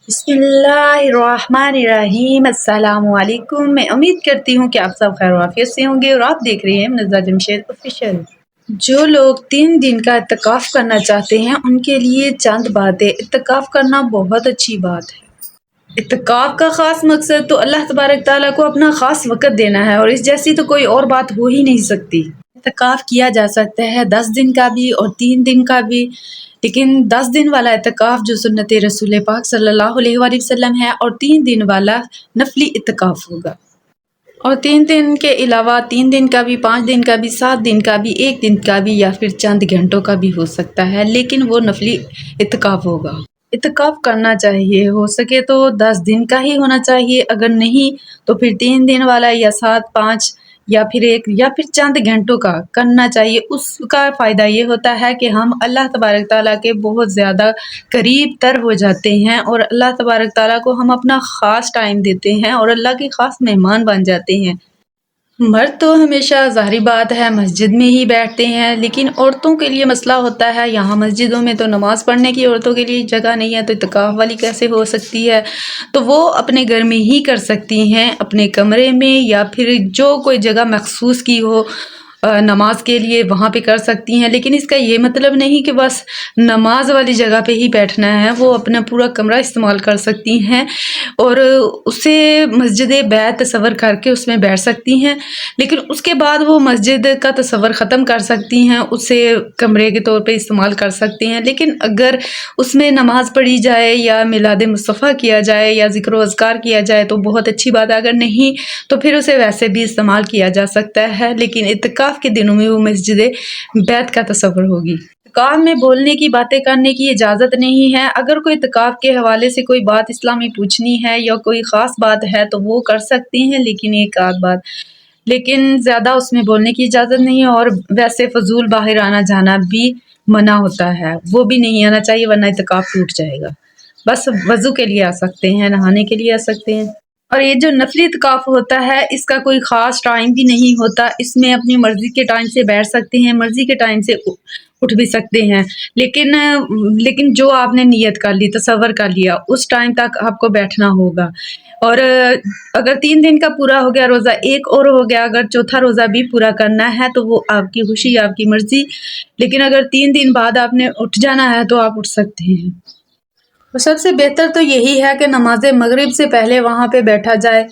बिस्मिल्लाहिर्रहमानिर्रहीम। अस्सलाम वालेकुम। मैं उम्मीद करती हूँ कि आप सब खैर वाफियत से होंगे और आप देख रहे हैं मुनज़्ज़ा जमशेद ऑफिशियल। जो लोग 3 दिन का इत्तिकाफ़ करना चाहते हैं उनके लिए चंद बातें। इत्तिकाफ़ करना बहुत अच्छी बात है। इत्तिकाफ़ का ख़ास मकसद तो अल्लाह तबारक ताला को अपना ख़ास वक़्त देना है और इस जैसी तो कोई और बात हो ही नहीं सकती। इत्तिकाफ़ किया जा सकता है 10 दिन का भी और 3 दिन का भी, लेकिन 10 दिन वाला इत्तिकाफ़ जो सुन्नत रसूल पाक सल्लल्लाहु अलैहि वसल्लम है और 3 दिन वाला नफली इत्तिकाफ़ होगा। और 3 दिन के अलावा 3 दिन का भी, 5 दिन का भी, 7 दिन का भी, 1 दिन का भी या फिर चंद घंटों का भी हो सकता है, लेकिन वो नफली इत्तिकाफ़ होगा। इत्तिकाफ़ करना चाहिए, हो सके तो 10 दिन का ही होना चाहिए, अगर नहीं तो फिर 3 दिन वाला या 7, 5 या फिर 1 या फिर चंद घंटों का करना चाहिए। उसका फ़ायदा ये होता है कि हम अल्लाह तबारक ताला के बहुत ज़्यादा करीब तर हो जाते हैं और अल्लाह तबारक ताला को हम अपना ख़ास टाइम देते हैं और अल्लाह के ख़ास मेहमान बन जाते हैं। मर्द तो हमेशा ज़ाहिर बात है मस्जिद में ही बैठते हैं, लेकिन औरतों के लिए मसला होता है। यहाँ मस्जिदों में तो नमाज़ पढ़ने की औरतों के लिए जगह नहीं है, तो इत्तिकाफ़ वाली कैसे हो सकती है? तो वो अपने घर में ही कर सकती हैं, अपने कमरे में या फिर जो कोई जगह मख़सूस की हो नमाज के लिए वहाँ पे कर सकती हैं। लेकिन इसका ये मतलब नहीं कि बस नमाज वाली जगह पे ही बैठना है, वो अपना पूरा कमरा इस्तेमाल कर सकती हैं और उसे मस्जिद बैत तसव्वुर करके उसमें बैठ सकती हैं। लेकिन उसके बाद वो मस्जिद का तसव्वुर ख़त्म कर सकती हैं, उसे कमरे के तौर पे इस्तेमाल कर सकती हैं। लेकिन अगर उसमें नमाज़ पढ़ी जाए या मिलाद मुस्तफ़ा किया जाए या ज़िक्र व अज़कार किया जाए तो बहुत अच्छी बात है, अगर नहीं तो फिर उसे वैसे भी इस्तेमाल किया जा सकता है। लेकिन इत्तिकाफ़ के दिनों में वो मस्जिद बैत का तसव्वुर होगी। इत्तिकाफ़ में बोलने की, बातें करने की इजाज़त नहीं है। अगर कोई इत्तिकाफ़ के हवाले से कोई बात इस्लामी पूछनी है या कोई ख़ास बात है तो वो कर सकते हैं, लेकिन एक आध बात, लेकिन ज़्यादा उसमें बोलने की इजाज़त नहीं है। और वैसे फ़ज़ूल बाहर आना-जाना भी मना होता है, वो भी नहीं आना चाहिए वरना इत्तिकाफ़ टूट जाएगा। बस वज़ू के लिए आ सकते हैं, नहाने के लिए आ सकते हैं। और ये जो नफली इत्तिकाफ़ होता है इसका कोई ख़ास टाइम भी नहीं होता, इसमें अपनी मर्ज़ी के टाइम से बैठ सकते हैं, मर्ज़ी के टाइम से उठ भी सकते हैं। लेकिन जो आपने नियत कर ली, तसव्वुर कर लिया, उस टाइम तक आपको बैठना होगा। और अगर 3 दिन का पूरा हो गया रोज़ा, एक और हो गया, अगर चौथा रोज़ा भी पूरा करना है तो वो आपकी खुशी, आपकी मर्ज़ी। लेकिन अगर 3 दिन बाद आपने उठ जाना है तो आप उठ सकते हैं। और सबसे बेहतर तो यही है कि नमाज़ मगरिब से पहले वहाँ पे बैठा जाए।